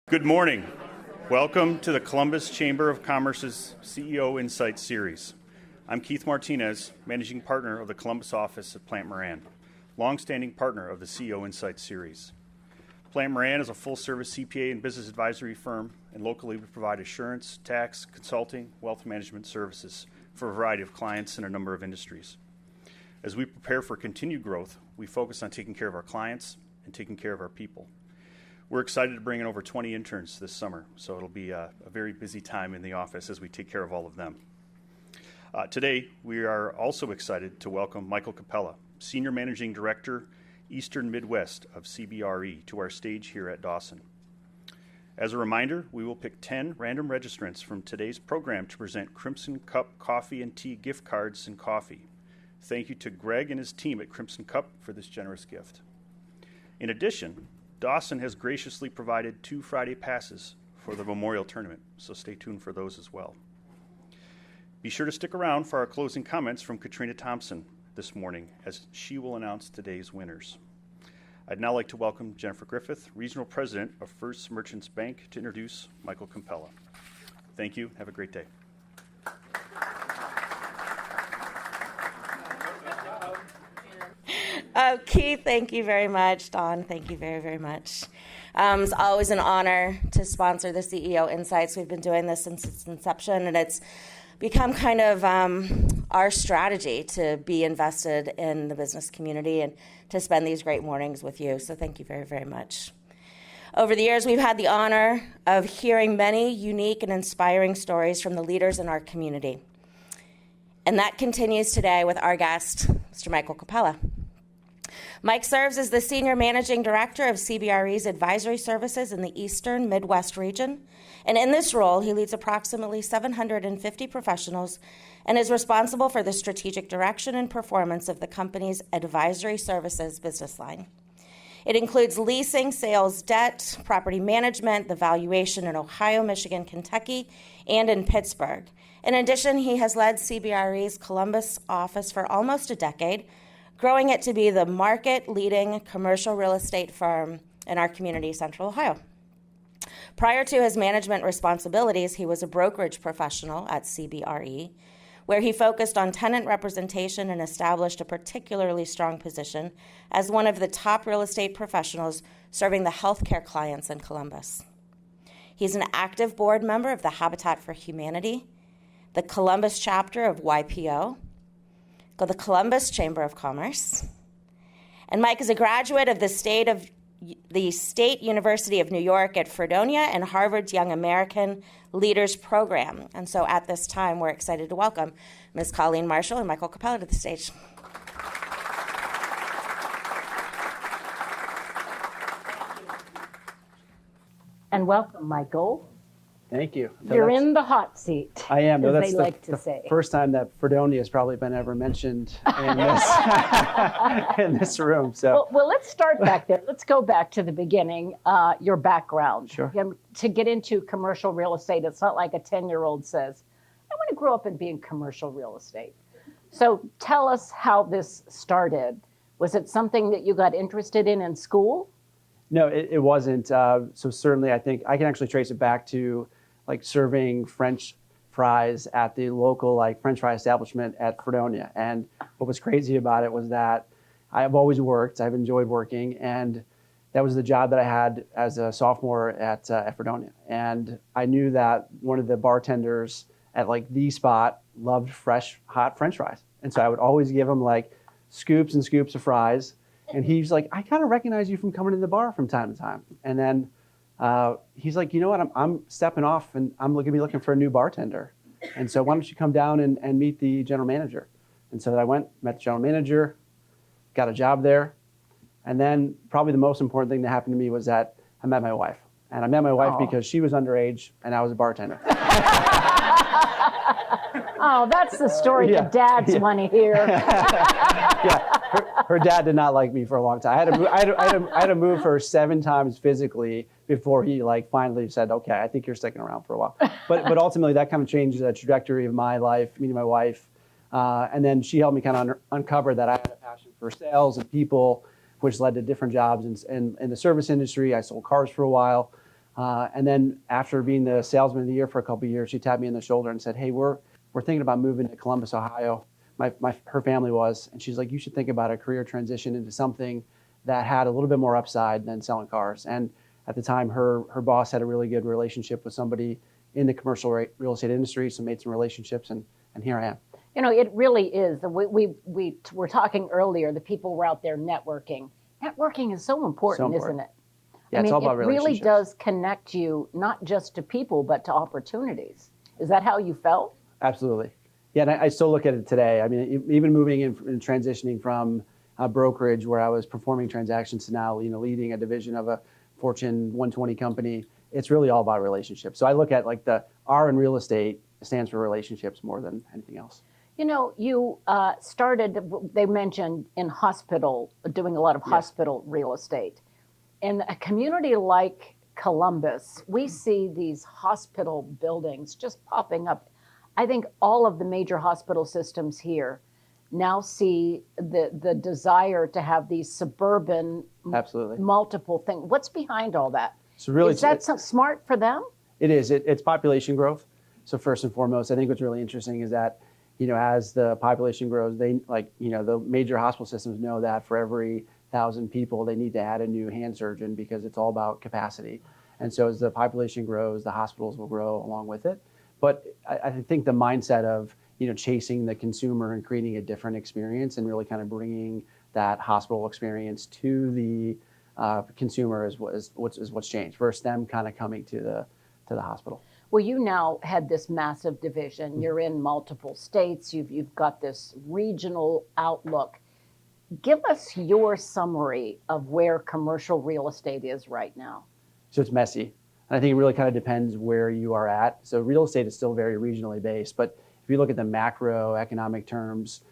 Good morning. Welcome to the Columbus Chamber of Commerce's CEO Insights Series. I'm Keith Martinez, Managing Partner of the Columbus office at Plante Moran, longstanding partner of the CEO Insights Series. Plante Moran is a full-service CPA and business advisory firm, and locally we provide assurance, tax, consulting, wealth management services for a variety of clients in a number of industries. As we prepare for continued growth, we focus on taking care of our clients and taking care of our people. We're excited to bring in over 20 interns this summer, so it'll be a very busy time in the office as we take care of all of them. Today, we are also excited to welcome Michael Copella, Senior Managing Director, Eastern Midwest of CBRE, to our stage here at Dawson. As a reminder, we will pick 10 random registrants from today's program to present Crimson Cup coffee and tea gift cards and coffee. Thank you to Greg and his team at Crimson Cup for this generous gift. In addition, Dawson has graciously provided 2 Friday passes for the Memorial Tournament, so stay tuned for those as well. Be sure to stick around for our closing comments from Katrina Thompson this morning, as she will announce today's winners. I'd now like to welcome Jennifer Griffith, Regional President of First Merchants Bank, to introduce Michael Copella. Thank you. Have a great day. Keith, thank you very much. Don, thank you very, very much. It's always an honor to sponsor the CEO Insights. We've been doing this since its inception, and it's become kind of our strategy to be invested in the business community and to spend these great mornings with you. So thank you very, very much. Over the years, we've had the honor of hearing many unique and inspiring stories from the leaders in our community. And that continues today with our guest, Mr. Michael Copella. Mike serves as the Senior Managing Director of CBRE's Advisory Services in the Eastern Midwest region. And in this role, he leads approximately 750 professionals and is responsible for the strategic direction and performance of the company's advisory services business line. It includes leasing, sales, debt, property management, the valuation in Ohio, Michigan, Kentucky, and in Pittsburgh. In addition, he has led CBRE's Columbus office for almost a decade, growing it to be the market-leading commercial real estate firm in our community, Central Ohio. Prior to his management responsibilities, he was a brokerage professional at CBRE, where he focused on tenant representation and established a particularly strong position as one of the top real estate professionals serving the healthcare clients in Columbus. He's an active board member of the Habitat for Humanity, the Columbus chapter of YPO, the Columbus Chamber of Commerce. And Mike is a graduate of the State University of New York at Fredonia and Harvard's Young American Leaders Program. And so at this time, we're excited to welcome Ms. Colleen Marshall and Michael Copella to the stage. And welcome, Michael. Thank you. You're in the hot seat. I am. As That's they like to say. First time that Fredonia has probably been ever mentioned in this in this room. So well, let's start back there. Let's go back to the beginning. Your background. Sure. To get into commercial real estate, it's not like a 10-year-old says, "I want to grow up and be in commercial real estate." So tell us how this started. Was it something that you got interested in school? no, it wasn't. So certainly, I think I can actually trace it back to like serving French fries at the local French fry establishment at Fredonia. And what was crazy about it was that I've always worked. I've enjoyed working, and that was the job that I had as a sophomore at Fredonia. And I knew that one of the bartenders at the spot loved fresh, hot French fries, and so I would always give him scoops and scoops of fries. And he's like, "I kind of recognize you from coming to the bar from time to time." And then he's like, "You know what? I'm stepping off, and I'm going to be looking for a new bartender. And so why don't you come down and meet the general manager?" And so I went, met the general manager, got a job there. And then probably the most important thing that happened to me was that I met my wife. And I met my wife because she was underage and I was a bartender. Oh, that's the story the dads want to hear. Yeah, her dad did not like me for a long time. I had to move her 7 times physically before he finally said, "Okay, I think you're sticking around for a while." But ultimately that kind of changed the trajectory of my life, meeting my wife. And then she helped me kind of uncover that I had a passion for sales and people, which led to different jobs in the service industry. I sold cars for a while. And then after being the salesman of the year for a couple of years, she tapped me in the shoulder and said, "Hey, we're thinking about moving to Columbus, Ohio." Her family was, and she's like, "You should think about a career transition into something that had a little bit more upside than selling cars." And at the time, her boss had a really good relationship with somebody in the commercial real estate industry, so made some relationships, and here I am. You know, it really is. We were talking earlier, the people were out there networking. Networking is so important, isn't it? Yeah, it's all about it really relationships. does connect you not just to people, but to opportunities. Is that how you felt? Absolutely. Yeah, and I still look at it today. I mean, even moving in and transitioning from a brokerage where I was performing transactions to now, leading a division of a Fortune 120 company, it's really all about relationships. So I look at like the R in real estate stands for relationships more than anything else. You know, you started, they mentioned, in hospital, doing a lot of hospital real estate. In a community like Columbus, we see these hospital buildings just popping up. I think all of the major hospital systems here now see the desire to have these suburban, Absolutely, multiple things. What's behind all that? So really, is that smart for them? It is. It's population growth. So first and foremost, I think what's really interesting is that, as the population grows, the major hospital systems know that for every 1,000 people, they need to add a new hand surgeon because it's all about capacity. And so as the population grows, the hospitals will grow along with it. But I think the mindset of, chasing the consumer and creating a different experience and really kind of bringing that hospital experience to the consumer is what's changed versus them kind of coming to the hospital. Well, you now had this massive division. You're in multiple states. You've got this regional outlook. Give us your summary of where commercial real estate is right now. So it's messy. And I think it really kind of depends where you are at. So real estate is still very regionally based, but if you look at the macroeconomic terms,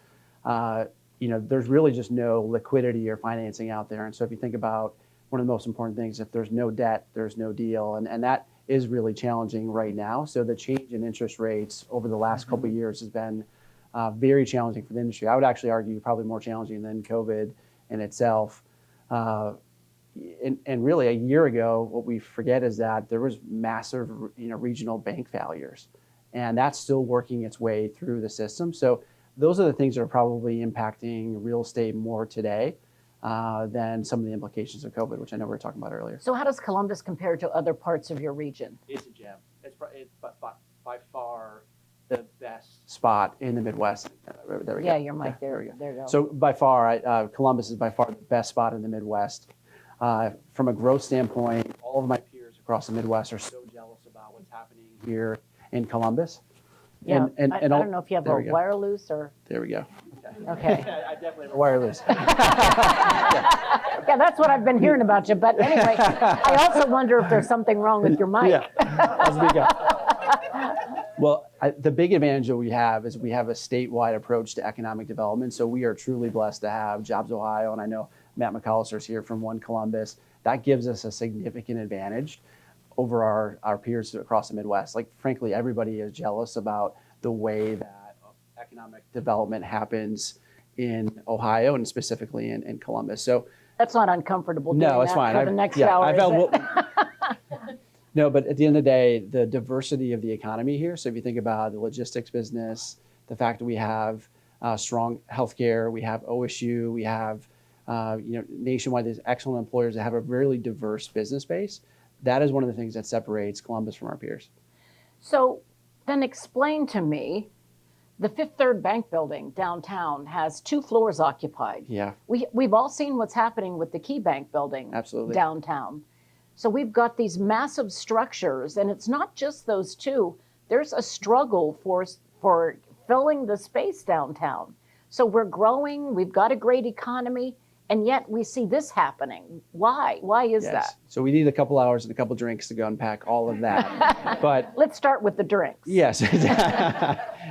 there's really just no liquidity or financing out there. And so if you think about one of the most important things, if there's no debt, there's no deal. And that is really challenging right now. So the change in interest rates over the last couple of years has been very challenging for the industry. I would actually argue probably more challenging than COVID in itself. And really a year ago, what we forget is that there was massive, regional bank failures, and that's still working its way through the system. So those are the things that are probably impacting real estate more today than some of the implications of COVID, which I know we were talking about earlier. So how does Columbus compare to other parts of your region? It's a gem. It's by far the best spot in the Midwest. There we go. Yeah, your mic there. There we go. There you go. So by far, Columbus is by far the best spot in the Midwest. From a growth standpoint, all of my peers across the Midwest are so jealous about what's happening here in Columbus. Yeah, I don't know if you have a wire loose or... There we go. Okay. I definitely have a wire loose. Yeah, that's what I've been hearing about you. But anyway, I also wonder if there's something wrong with your mic. Yeah, I'll speak up. Well, the big advantage that we have is we have a statewide approach to economic development. So we are truly blessed to have Jobs Ohio, and I know Matt McAllister's here from One Columbus. That gives us a significant advantage over our peers across the Midwest. Like, frankly, everybody is jealous about the way that economic development happens in Ohio and specifically in Columbus. So that's not uncomfortable. No, it's fine. For the next hour. No, but at the end of the day, the diversity of the economy here. So if you think about the logistics business, the fact that we have strong healthcare, we have OSU, we have nationwide, there's excellent employers that have a really diverse business base. That is one of the things that separates Columbus from our peers. So then explain to me, the Fifth Third Bank building downtown has 2 floors occupied. Yeah. We've all seen what's happening with the Key Bank building downtown. So we've got these massive structures, and it's not just those 2. There's a struggle for filling the space downtown. So we're growing, we've got a great economy, and yet we see this happening. Why? Why is that? So we need a couple hours and a couple drinks to go unpack all of that. But let's start with the drinks. Yes.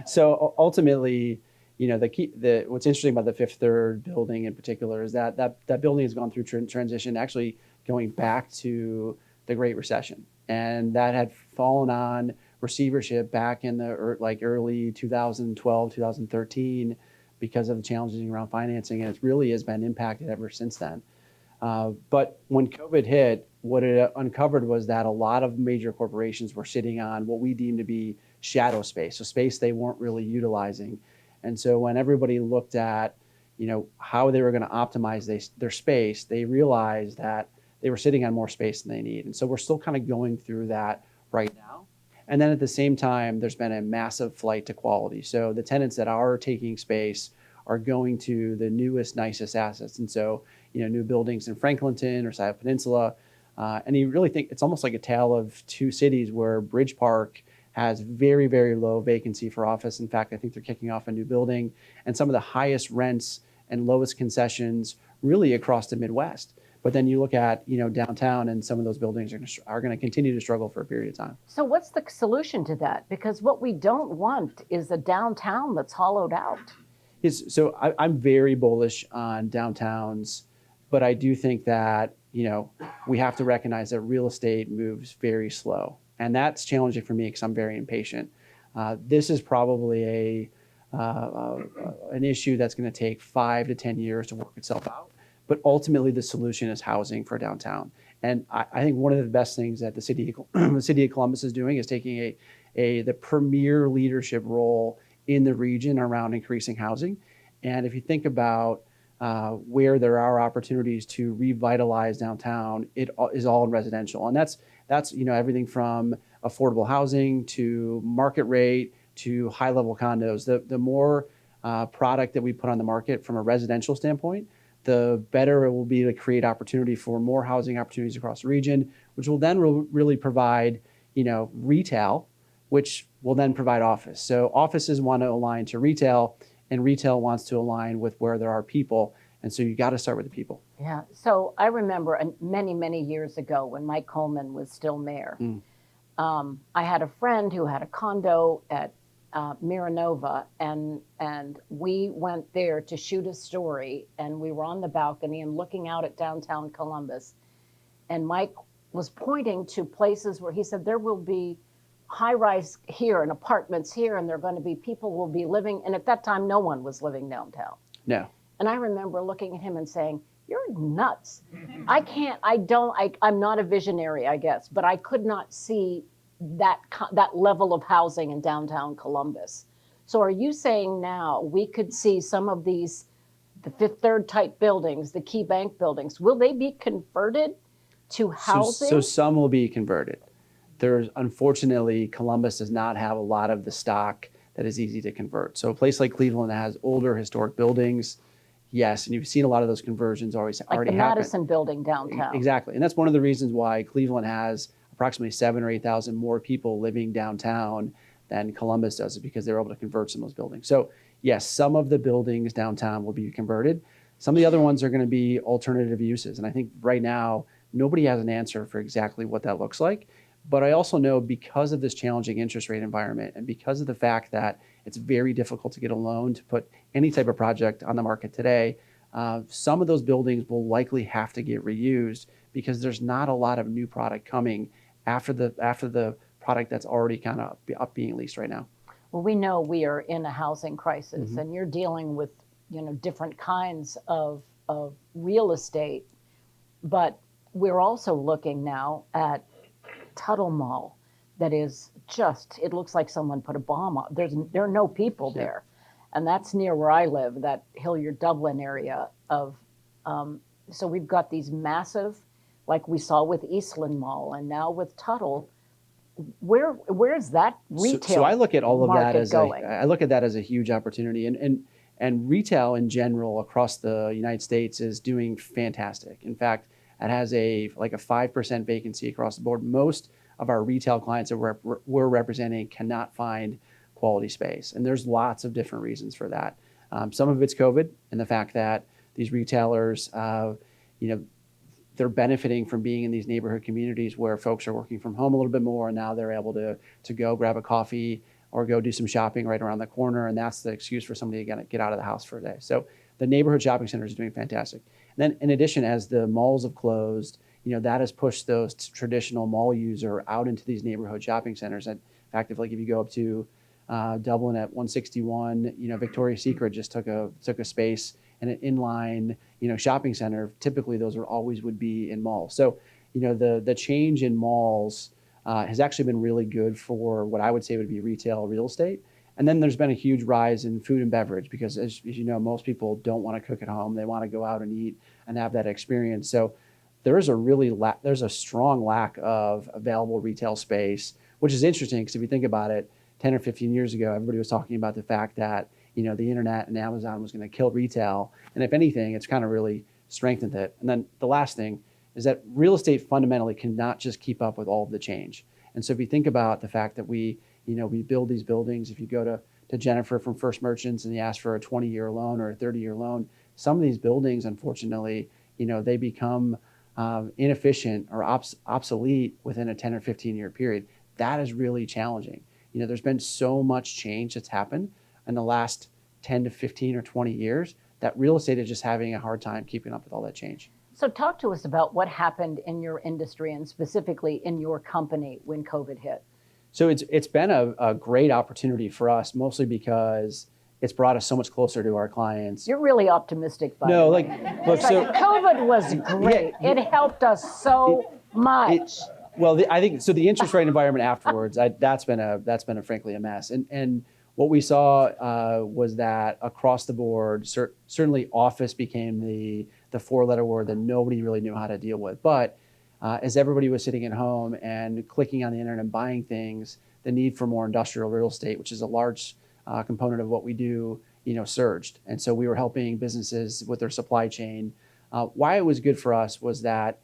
So ultimately, what's interesting about the Fifth Third building in particular is that building has gone through transition, actually going back to the Great Recession, and that had fallen on receivership back in the early 2012, 2013. Because of the challenges around financing, and it really has been impacted ever since then. But when COVID hit, what it uncovered was that a lot of major corporations were sitting on what we deem to be shadow space, so space they weren't really utilizing. And so when everybody looked at, how they were going to optimize their space, they realized that they were sitting on more space than they need. And so we're still kind of going through that right now. And then at the same time, there's been a massive flight to quality. So the tenants that are taking space are going to the newest, nicest assets. And so, new buildings in Franklinton or South Peninsula. And you really think it's almost like a tale of two cities where Bridge Park has very, very low vacancy for office. In fact, I think they're kicking off a new building and some of the highest rents and lowest concessions really across the Midwest. But then you look at, downtown, and some of those buildings are going to continue to struggle for a period of time. So what's the solution to that? Because what we don't want is a downtown that's hollowed out. So I'm very bullish on downtowns, but I do think that, we have to recognize that real estate moves very slow. And that's challenging for me because I'm very impatient. This is probably an issue that's going to take 5 to 10 years to work itself out. But ultimately, the solution is housing for downtown. And I think one of the best things that the city of Columbus is doing is taking the premier leadership role in the region around increasing housing. And if you think about where there are opportunities to revitalize downtown, it is all in residential. And that's everything from affordable housing to market rate to high-level condos. The more product that we put on the market from a residential standpoint, the better it will be to create opportunity for more housing opportunities across the region, which will then really provide, retail, which will then provide office. So offices want to align to retail, and retail wants to align with where there are people. And so you got to start with the people. Yeah. So I remember many, many years ago when Mike Coleman was still mayor, I had a friend who had a condo at Miranova, and we went there to shoot a story, and we were on the balcony and looking out at downtown Columbus, and Mike was pointing to places where he said there will be high-rise here and apartments here, and there are going to be people will be living, and at that time no one was living downtown. No. And I remember looking at him and saying, "You're nuts. I'm not a visionary, I guess, but I could not see that level of housing in downtown Columbus." So are you saying now we could see some of these, the Fifth Third type buildings, the Key Bank buildings, will they be converted to housing? So some will be converted. Unfortunately, Columbus does not have a lot of the stock that is easy to convert. So a place like Cleveland that has older historic buildings, yes, and you've seen a lot of those conversions already happen. Like the Madison building downtown. Exactly, and that's one of the reasons why Cleveland has approximately 7,000 or 8,000 more people living downtown than Columbus does, is because they're able to convert some of those buildings. So yes, some of the buildings downtown will be converted. Some of the other ones are going to be alternative uses. And I think right now, nobody has an answer for exactly what that looks like. But I also know, because of this challenging interest rate environment and because of the fact that it's very difficult to get a loan to put any type of project on the market today, some of those buildings will likely have to get reused because there's not a lot of new product coming after the product that's already kind of up being leased right now. Well, we know we are in a housing crisis, and you're dealing with different kinds of real estate, but we're also looking now at Tuttle Mall that is just, it looks like someone put a bomb on. There are no people there. And that's near where I live, that Hilliard Dublin area of, so we've got these massive, like we saw with Eastland Mall and now with Tuttle. Where's that retail? So I look at all of that as I look at that as a huge opportunity, and retail in general across the United States is doing fantastic. In fact, it has a 5% vacancy across the board. Most of our retail clients that we're representing cannot find quality space, and there's lots of different reasons for that. Some of it's COVID and the fact that these retailers, they're benefiting from being in these neighborhood communities where folks are working from home a little bit more, and now they're able to go grab a coffee or go do some shopping right around the corner, and that's the excuse for somebody to get out of the house for a day. So the neighborhood shopping centers are doing fantastic. And then in addition, as the malls have closed, that has pushed those traditional mall user out into these neighborhood shopping centers. And in fact, if you go up to Dublin at 161, Victoria's Secret just took a space and an inline, shopping center, typically those are always would be in malls. So, the change in malls has actually been really good for what I would say would be retail real estate. And then there's been a huge rise in food and beverage because, as you know, most people don't want to cook at home. They want to go out and eat and have that experience. So there's a strong lack of available retail space, which is interesting because if you think about it, 10 or 15 years ago, everybody was talking about the fact that, the internet and Amazon was going to kill retail. And if anything, it's kind of really strengthened it. And then the last thing is that real estate fundamentally cannot just keep up with all of the change. And so if you think about the fact that we build these buildings, if you go to Jennifer from First Merchants and you ask for a 20-year loan or a 30-year loan, some of these buildings, unfortunately, they become inefficient or obsolete within a 10 or 15-year period. That is really challenging. There's been so much change that's happened in the last 10 to 15 or 20 years that real estate is just having a hard time keeping up with all that change. So talk to us about what happened in your industry and specifically in your company when COVID hit. So it's been a great opportunity for us, mostly because it's brought us so much closer to our clients. You're really optimistic, by the way. Look, so COVID was great. Yeah, it helped us so much. I think so. The interest rate environment afterwards, that's been frankly a mess. And what we saw was that across the board, certainly office became the four-letter word that nobody really knew how to deal with. But as everybody was sitting at home and clicking on the internet and buying things, the need for more industrial real estate, which is a large component of what we do, surged. And so we were helping businesses with their supply chain. Why it was good for us was that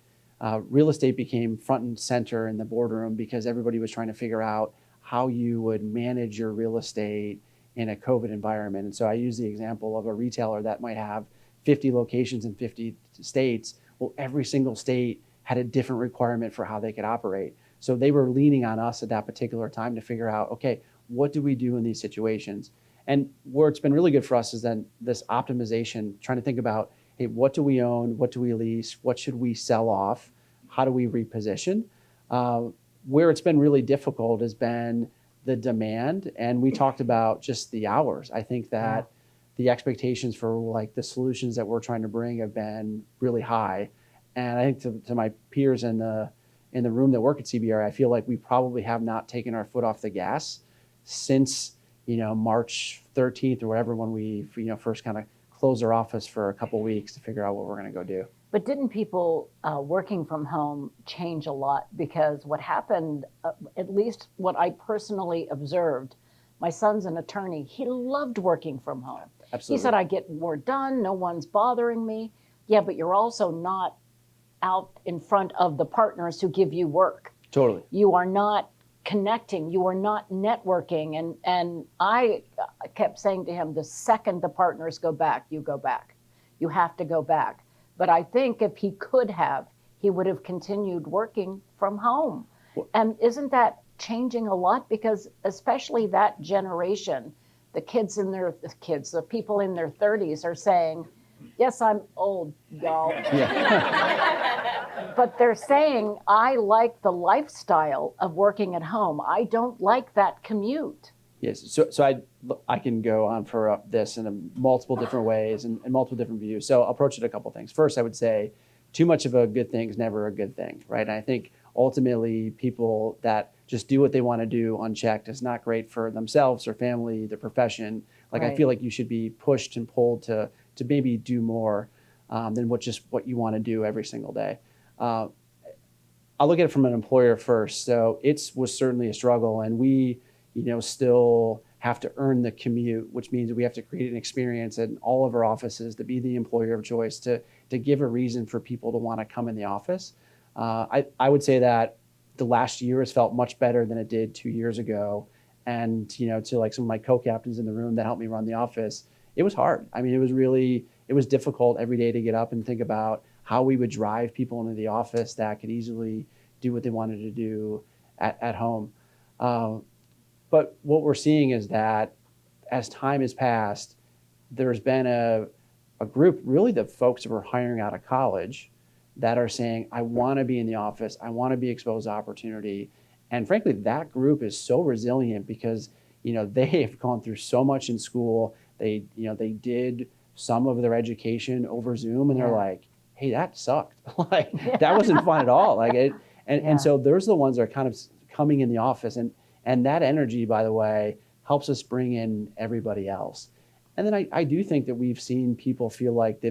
real estate became front and center in the boardroom because everybody was trying to figure out how you would manage your real estate in a COVID environment. And so I use the example of a retailer that might have 50 locations in 50 states. Well, every single state had a different requirement for how they could operate. So they were leaning on us at that particular time to figure out, okay, what do we do in these situations? And where it's been really good for us is then this optimization, trying to think about, hey, what do we own? What do we lease? What should we sell off? How do we reposition? Where it's been really difficult has been the demand. And we talked about just the hours. I think that the expectations for like the solutions that we're trying to bring have been really high. And I think to my peers in the room that work at CBRE, I feel like we probably have not taken our foot off the gas since March 13th or whatever, when we first kind of closed our office for a couple weeks to figure out what we're going to go do. But didn't people working from home change a lot? Because what happened, at least what I personally observed, my son's an attorney. He loved working from home. Absolutely. He said, I get more done. No one's bothering me. Yeah, but you're also not out in front of the partners who give you work. Totally. You are not connecting. You are not networking. And I kept saying to him, the second the partners go back, you go back. You have to go back. But I think if he could have, he would have continued working from home. And isn't that changing a lot? Because especially that generation, the people in their 30s are saying, yes, I'm old, y'all. Yeah. But they're saying, I like the lifestyle of working at home. I don't like that commute. Yes, so I can go on for this in multiple different ways and multiple different views. So I'll approach it a couple things. First, I would say too much of a good thing is never a good thing, right? And I think ultimately people that just do what they want to do unchecked is not great for themselves, their family, their profession. Like right. I feel like you should be pushed and pulled to maybe do more than what you want to do every single day. I'll look at it from an employer first. So it was certainly a struggle, and we still have to earn the commute, which means we have to create an experience in all of our offices to be the employer of choice, to give a reason for people to want to come in the office. I would say that the last year has felt much better than it did 2 years ago. And, to like some of my co-captains in the room that helped me run the office, it was hard. I mean, it was difficult every day to get up and think about how we would drive people into the office that could easily do what they wanted to do at home. But what we're seeing is that as time has passed, there's been a group, really the folks that were hiring out of college, that are saying, I want to be in the office, I want to be exposed to opportunity. And frankly, that group is so resilient because they have gone through so much in school. They did some of their education over Zoom, and they're Yeah. like, hey, that sucked. Like, that wasn't fun at all. Like it, and so there's the ones that are kind of coming in the office, and that energy, by the way, helps us bring in everybody else. And then I do think that we've seen people feel like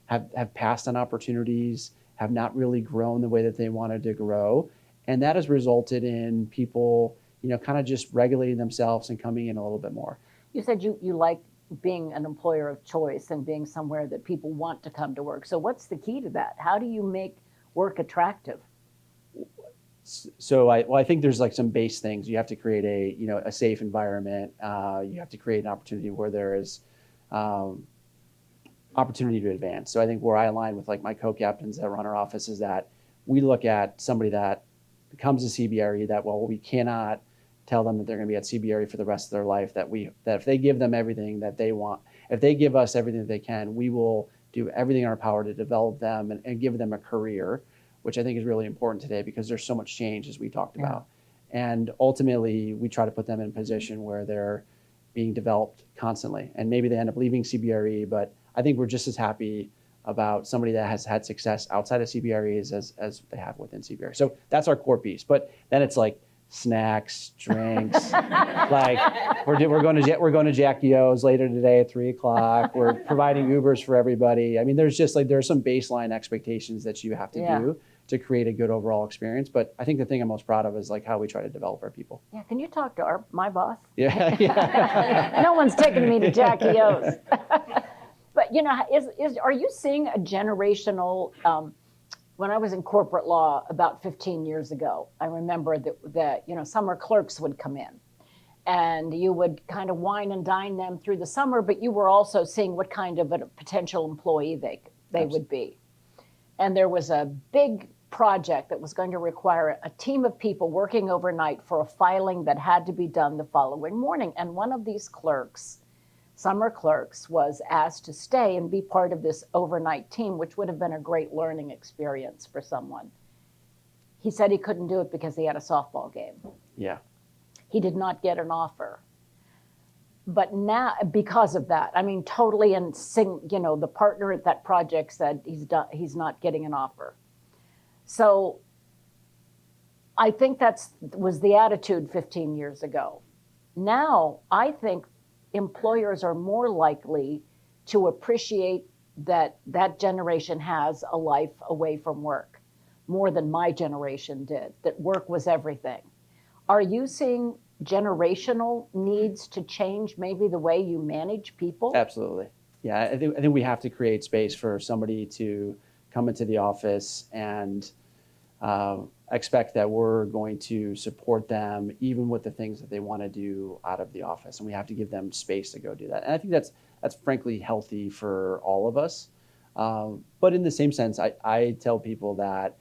have passed on opportunities, have not really grown the way that they wanted to grow. And that has resulted in people, kind of just regulating themselves and coming in a little bit more. You said you like being an employer of choice and being somewhere that people want to come to work. So what's the key to that? How do you make work attractive? So I think there's like some base things. You have to create a safe environment. You have to create an opportunity where there is opportunity to advance. So I think where I align with like my co-captains that run our office is that we look at somebody that becomes a CBRE that, well, we cannot tell them that they're going to be at CBRE for the rest of their life, that if they give them everything that they want, if they give us everything that they can, we will do everything in our power to develop them and give them a career, which I think is really important today because there's so much change, as we talked about. And ultimately, we try to put them in a position where they're being developed constantly. And maybe they end up leaving CBRE, but I think we're just as happy about somebody that has had success outside of CBREs as they have within CBRE. So that's our core piece. But then it's like snacks, drinks. Like we're going to Jack Dio's later today at 3:00. We're providing Ubers for everybody. I mean, there's some baseline expectations that you have to do to create a good overall experience. But I think the thing I'm most proud of is like how we try to develop our people. Yeah, can you talk to my boss? Yeah. No one's taking me to Jack Dio's. But are you seeing a generational? When I was in corporate law about 15 years ago, I remember that summer clerks would come in, and you would kind of wine and dine them through the summer, but you were also seeing what kind of a potential employee they would be. And there was a big project that was going to require a team of people working overnight for a filing that had to be done the following morning. And one of these clerks, summer clerks, was asked to stay and be part of this overnight team, which would have been a great learning experience for someone. He said he couldn't do it because he had a softball game. Yeah. He did not get an offer. But now, because of that, I mean, totally the partner at that project said he's not getting an offer. So I think that was the attitude 15 years ago. Now, I think employers are more likely to appreciate that generation has a life away from work, more than my generation did, that work was everything. Are you seeing generational needs to change maybe the way you manage people? Absolutely. Yeah, I think we have to create space for somebody to come into the office and expect that we're going to support them even with the things that they want to do out of the office, and we have to give them space to go do that. And I think that's frankly healthy for all of us. But in the same sense, I tell people that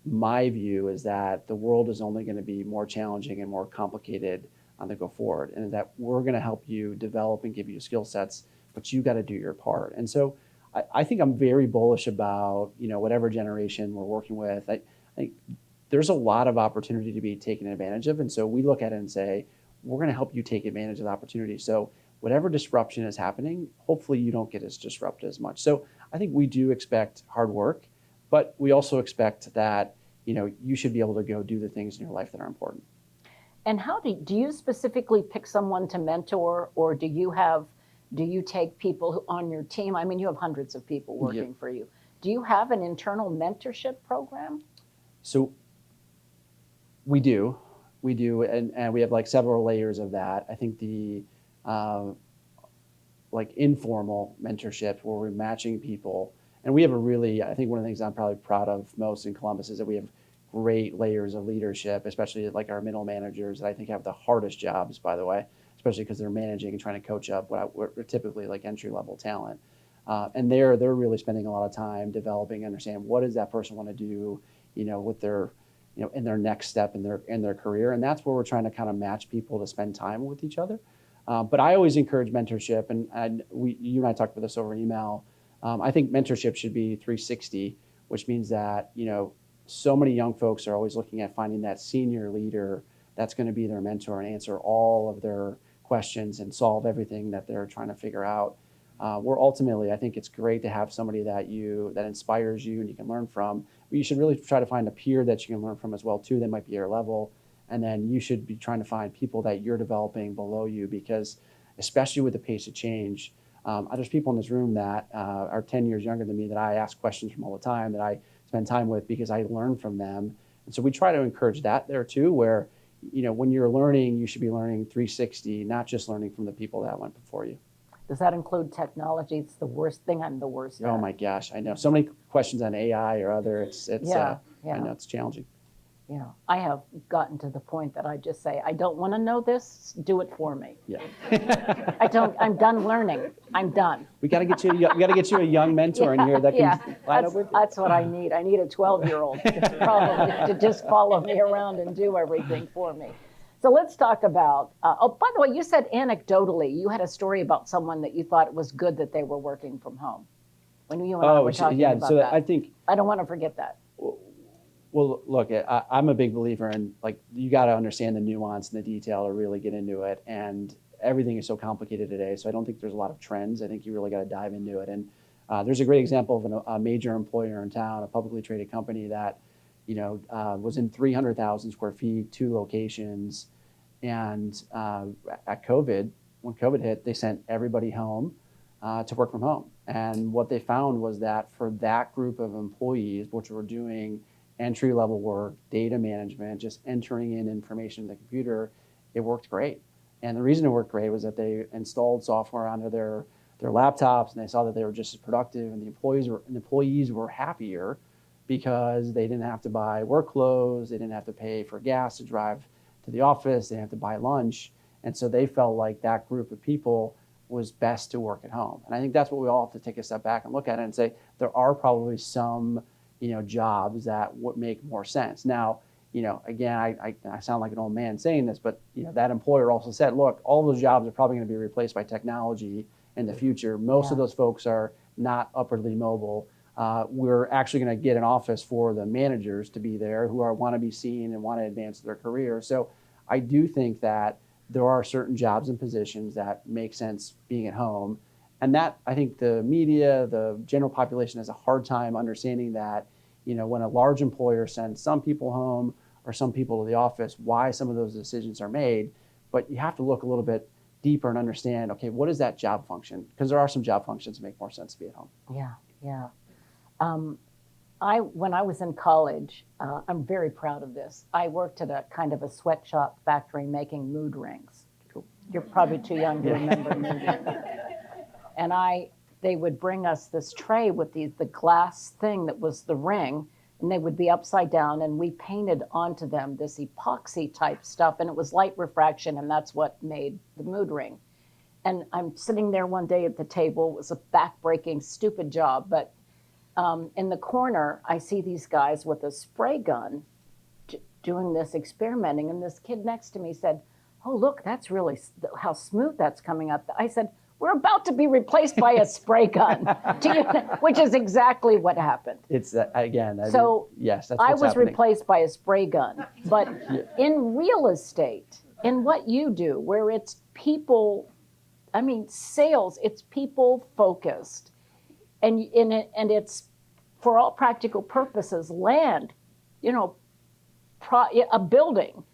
my view is that the world is only going to be more challenging and more complicated on the go forward, and that we're going to help you develop and give you skill sets, but you got to do your part. And so I think I'm very bullish about whatever generation we're working with. I think there's a lot of opportunity to be taken advantage of, and so we look at it and say we're going to help you take advantage of the opportunity. So whatever disruption is happening, hopefully you don't get as disrupted as much. So I think we do expect hard work, but we also expect that you should be able to go do the things in your life that are important. And how do you specifically pick someone to mentor, or do you take people on your team? I mean, you have hundreds of people working for you. Do you have an internal mentorship program? So we do, and we have like several layers of that. I think the like informal mentorship where we're matching people, and we have I think one of the things I'm probably proud of most in Columbus is that we have great layers of leadership, especially like our middle managers that I think have the hardest jobs, by the way, especially because they're managing and trying to coach up what we're typically like entry-level talent. And they're really spending a lot of time developing, understand what does that person want to do, with their, in their next step in their career. And that's where we're trying to kind of match people to spend time with each other. But I always encourage mentorship, and you and I talked about this over email. I think mentorship should be 360, which means that, so many young folks are always looking at finding that senior leader that's going to be their mentor and answer all of their questions and solve everything that they're trying to figure out. where ultimately I think it's great to have somebody that inspires you and you can learn from. But you should really try to find a peer that you can learn from as well too. That might be your level, and then you should be trying to find people that you're developing below you, because especially with the pace of change, there's people in this room that are 10 years younger than me that I ask questions from all the time, that I spend time with because I learn from them. And so we try to encourage that there too, where when you're learning, you should be learning 360, not just learning from the people that went before you. Does that include technology? It's the worst thing I'm the worst at. Oh my gosh, I know. So many questions on AI or other. Yeah. I know it's challenging. Yeah, I have gotten to the point that I just say, I don't want to know this, do it for me. Yeah. I'm done learning. I'm done. We got to get you a young mentor in here that can line up with you. That's what I need. I need a 12-year-old probably to just follow me around and do everything for me. So let's talk about, by the way, you said anecdotally, you had a story about someone that you thought it was good that they were working from home. When you and I were talking about so that. I think, I don't want to forget that. well, look, I'm a big believer in, like, you got to understand the nuance and the detail to really get into it. And everything is so complicated today. So I don't think there's a lot of trends. I think you really got to dive into it. And there's a great example of a major employer in town, a publicly traded company that, was in 300,000 square feet, 2 locations. And at COVID, when COVID hit, they sent everybody home to work from home. And what they found was that for that group of employees, which were doing entry-level work, data management, just entering in information in the computer, it worked great. And the reason it worked great was that they installed software onto their laptops, and they saw that they were just as productive, and the employees were happier because they didn't have to buy work clothes, they didn't have to pay for gas to drive to the office, they didn't have to buy lunch. And so they felt like that group of people was best to work at home. And I think that's what we all have to take a step back and look at it and say, there are probably some jobs that would make more sense. Now, again, I sound like an old man saying this, but that employer also said, look, all those jobs are probably going to be replaced by technology in the future. Most of those folks are not upwardly mobile. We're actually going to get an office for the managers to be there who want to be seen and want to advance their career. So I do think that there are certain jobs and positions that make sense being at home. And that, I think the media, the general population has a hard time understanding that, when a large employer sends some people home or some people to the office, why some of those decisions are made. But you have to look a little bit deeper and understand, okay, what is that job function? Because there are some job functions that make more sense to be at home. Yeah. When I was in college, I'm very proud of this. I worked at a kind of a sweatshop factory making mood rings. Cool. You're probably too young to remember mood rings. And they would bring us this tray with the glass thing that was the ring, and they would be upside down, and we painted onto them this epoxy type stuff, and it was light refraction, and that's what made the mood ring. And I'm sitting there one day at the table. It was a back-breaking, stupid job, but in the corner, I see these guys with a spray gun doing this experimenting, and this kid next to me said, "Oh, look, that's really how smooth that's coming up." I said, "We're about to be replaced by a spray gun," which is exactly what happened. It's again. Yes, that's I what's was happening. replaced by a spray gun, but in real estate, in what you do, where it's people, sales, it's people focused, and it's for all practical purposes land, a building.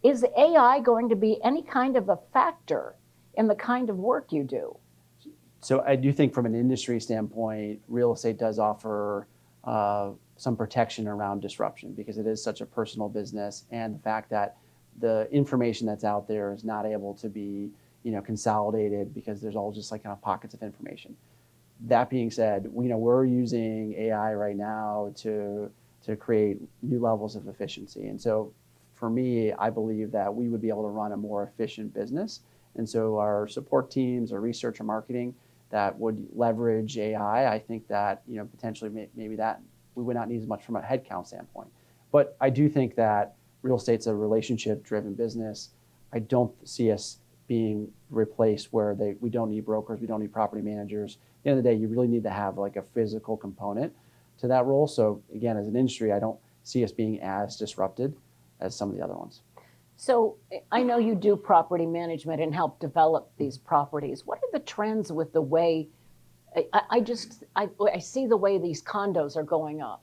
Is AI going to be any kind of a factor in the kind of work you do? So I do think from an industry standpoint, real estate does offer some protection around disruption because it is such a personal business, and the fact that the information that's out there is not able to be consolidated because there's all just like kind of pockets of information. That being said, we're using AI right now to create new levels of efficiency. And so for me, I believe that we would be able to run a more efficient business. And so our support teams, our research and marketing that would leverage AI, I think that potentially maybe that we would not need as much from a headcount standpoint. But I do think that real estate's a relationship-driven business. I don't see us being replaced where we don't need brokers, we don't need property managers. At the end of the day, you really need to have like a physical component to that role. So again, as an industry, I don't see us being as disrupted as some of the other ones. So I know you do property management and help develop these properties. What are the trends with the way, I see the way these condos are going up.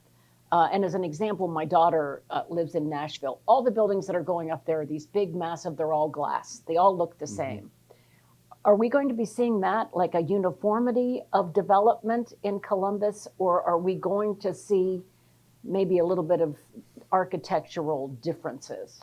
And as an example, my daughter lives in Nashville. All the buildings that are going up there are these big, massive, they're all glass. They all look the same. Are we going to be seeing that, like a uniformity of development in Columbus, or are we going to see maybe a little bit of architectural differences?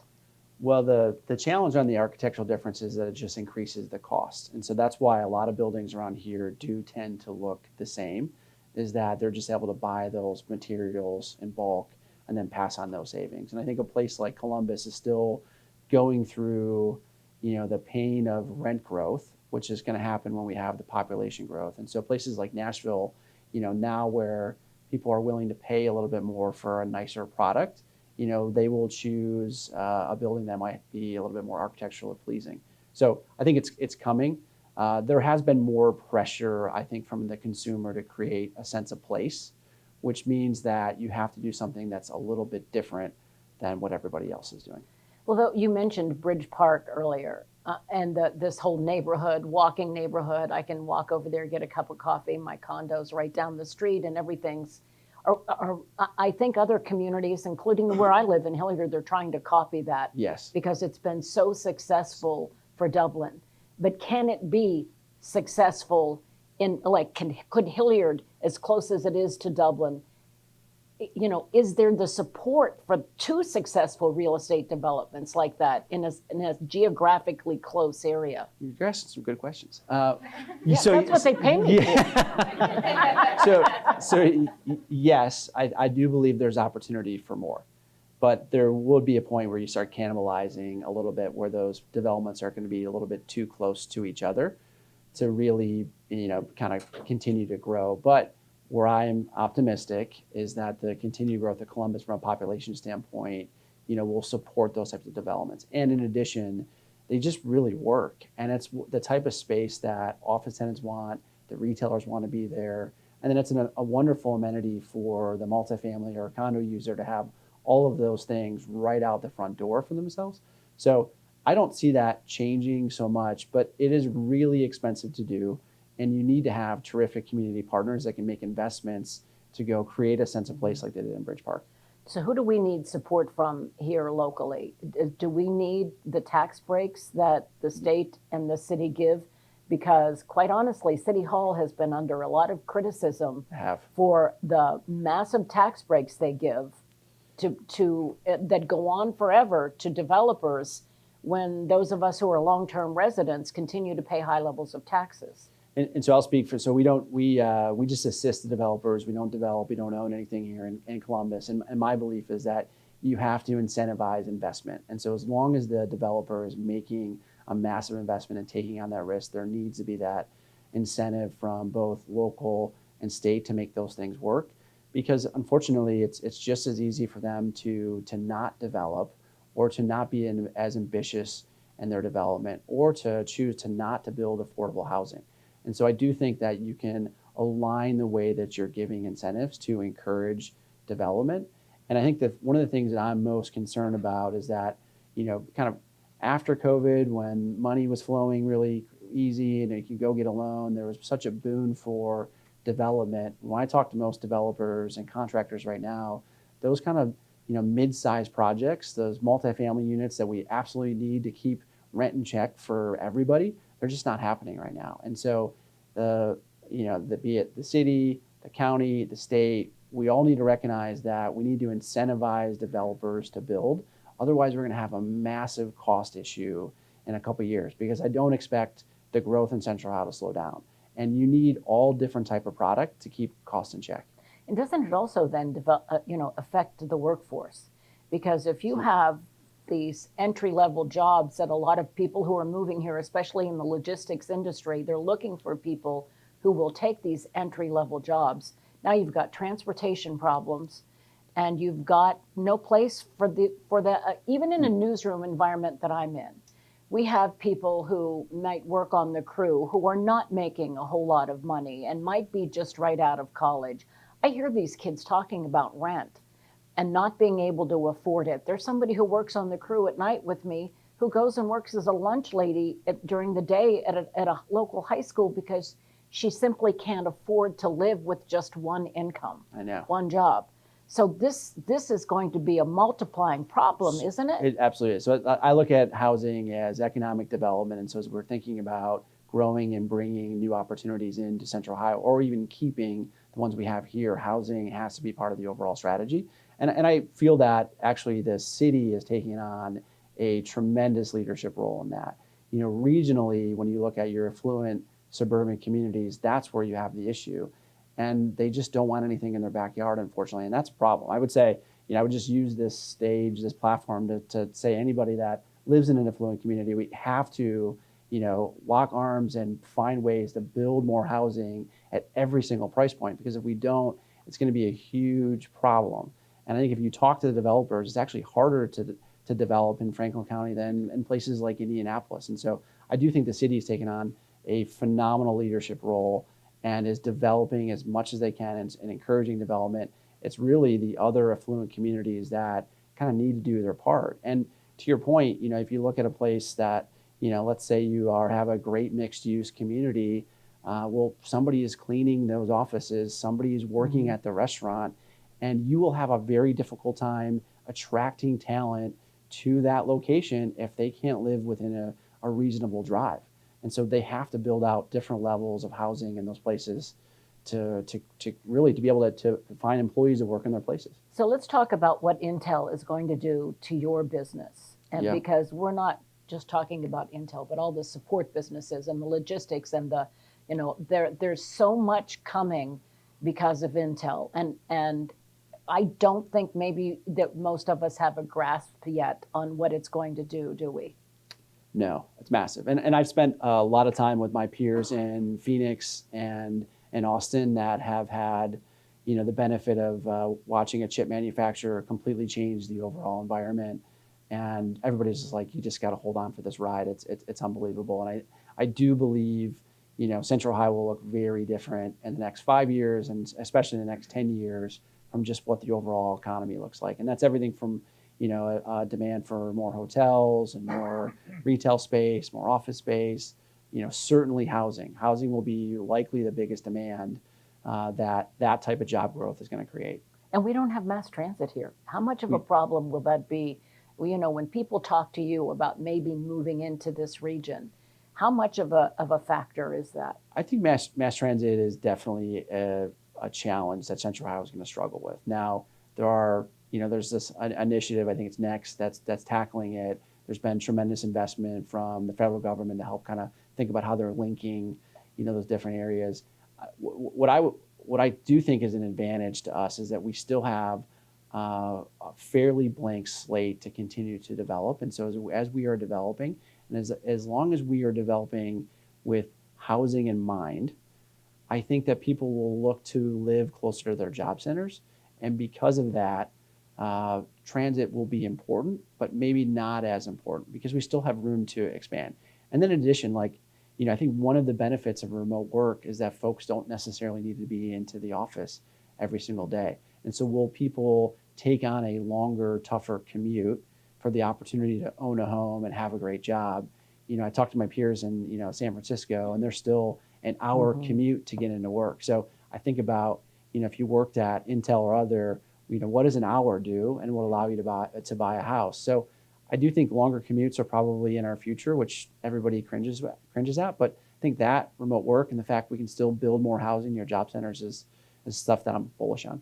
Well, the challenge on the architectural difference is that it just increases the cost. And so that's why a lot of buildings around here do tend to look the same, is that they're just able to buy those materials in bulk and then pass on those savings. And I think a place like Columbus is still going through, the pain of rent growth, which is going to happen when we have the population growth. And so places like Nashville, now where people are willing to pay a little bit more for a nicer product, they will choose a building that might be a little bit more architecturally pleasing. So I think it's coming. There has been more pressure, I think, from the consumer to create a sense of place, which means that you have to do something that's a little bit different than what everybody else is doing. Well, though, you mentioned Bridge Park earlier, and this whole neighborhood, walking neighborhood. I can walk over there, get a cup of coffee. My condo's right down the street, and everything's. I think other communities, including where I live in Hilliard, they're trying to copy that. Yes. Because it's been so successful for Dublin. But can it be successful could Hilliard, as close as it is to Dublin, is there the support for two successful real estate developments like that in a geographically close area? You're asking some good questions. That's what they pay me for. So yes, I do believe there's opportunity for more. But there would be a point where you start cannibalizing a little bit, where those developments are going to be a little bit too close to each other to really, kind of continue to grow. But where I am optimistic is that the continued growth of Columbus from a population standpoint, will support those types of developments. And in addition, they just really work. And it's the type of space that office tenants want, the retailers want to be there. And then it's a wonderful amenity for the multifamily or condo user to have all of those things right out the front door for themselves. So I don't see that changing so much, but it is really expensive to do. And you need to have terrific community partners that can make investments to go create a sense of place like they did in Bridge Park. So who do we need support from here locally? Do we need the tax breaks that the state and the city give? Because quite honestly, City Hall has been under a lot of criticism for the massive tax breaks they give to that go on forever to developers, when those of us who are long-term residents continue to pay high levels of taxes. And so I'll speak for, so we just assist the developers. We don't develop, we don't own anything here in Columbus. And my belief is that you have to incentivize investment. And so as long as the developer is making a massive investment and taking on that risk, there needs to be that incentive from both local and state to make those things work. Because unfortunately, it's just as easy for them to not develop, or to not be as ambitious in their development, or to choose to not to build affordable housing. And so I do think that you can align the way that you're giving incentives to encourage development. And I think that one of the things that I'm most concerned about is that, kind of after COVID, when money was flowing really easy and you could go get a loan, there was such a boon for development. When I talk to most developers and contractors right now, those kind of mid-sized projects, those multifamily units that we absolutely need to keep rent in check for everybody, they're just not happening right now. And so be it the city, the county, the state, we all need to recognize that we need to incentivize developers to build. Otherwise, we're going to have a massive cost issue in a couple of years, because I don't expect the growth in Central Ohio to slow down. And you need all different type of product to keep costs in check. And doesn't it also then affect the workforce? Because if you have these entry-level jobs that a lot of people who are moving here, especially in the logistics industry, they're looking for people who will take these entry-level jobs. Now you've got transportation problems, and you've got no place for the even in a newsroom environment that I'm in. We have people who might work on the crew who are not making a whole lot of money and might be just right out of college. I hear these kids talking about rent and not being able to afford it. There's somebody who works on the crew at night with me who goes and works as a lunch lady during the day at a local high school because she simply can't afford to live with just one income, I know. one job. So this is going to be a multiplying problem, isn't it? It absolutely is. So I look at housing as economic development, and so as we're thinking about growing and bringing new opportunities into Central Ohio, or even keeping the ones we have here, housing has to be part of the overall strategy. And I feel that actually the city is taking on a tremendous leadership role in that. You know, regionally, when you look at your affluent suburban communities, that's where you have the issue. And they just don't want anything in their backyard, unfortunately. And that's a problem. I would say, I would just use this stage, this platform to say anybody that lives in an affluent community, we have to, lock arms and find ways to build more housing at every single price point. Because if we don't, it's going to be a huge problem. And I think if you talk to the developers, it's actually harder to develop in Franklin County than in places like Indianapolis. And so I do think the city is taking on a phenomenal leadership role and is developing as much as they can and encouraging development. It's really the other affluent communities that kind of need to do their part. And to your point, if you look at a place that, let's say you have a great mixed use community, well, somebody is cleaning those offices, somebody is working at the restaurant, and you will have a very difficult time attracting talent to that location if they can't live within a reasonable drive. And so they have to build out different levels of housing in those places to really be able to find employees to work in their places. So let's talk about what Intel is going to do to your business. And because we're not just talking about Intel, but all the support businesses and the logistics and there's so much coming because of Intel. And I don't think maybe that most of us have a grasp yet on what it's going to do we? No, it's massive. And I've spent a lot of time with my peers in Phoenix and in Austin that have had, the benefit of watching a chip manufacturer completely change the overall environment. And everybody's just like, you just got to hold on for this ride. It's unbelievable. And I do believe, Central Ohio will look very different in the next 5 years, and especially in the next 10 years, from just what the overall economy looks like. And that's everything from demand for more hotels and more retail space, more office space, certainly housing. Housing will be likely the biggest demand that type of job growth is going to create. And we don't have mass transit here. How much of a problem will that be? Well, when people talk to you about maybe moving into this region, how much of a factor is that? I think mass transit is definitely a challenge that Central Ohio is going to struggle with. Now, there are there's this initiative, I think it's Next, that's tackling it. There's been tremendous investment from the federal government to help kind of think about how they're linking, those different areas. What I do think is an advantage to us is that we still have a fairly blank slate to continue to develop. And so as we are developing, and as long as we are developing with housing in mind, I think that people will look to live closer to their job centers. And because of that, transit will be important, but maybe not as important because we still have room to expand. And then in addition, I think one of the benefits of remote work is that folks don't necessarily need to be into the office every single day. And so will people take on a longer, tougher commute for the opportunity to own a home and have a great job? I talked to my peers in, San Francisco, and they're still an hour commute to get into work. So I think about, if you worked at Intel or other, what does an hour do and will allow you to buy a house? So I do think longer commutes are probably in our future, which everybody cringes at. But I think that remote work and the fact we can still build more housing near job centers is stuff that I'm bullish on.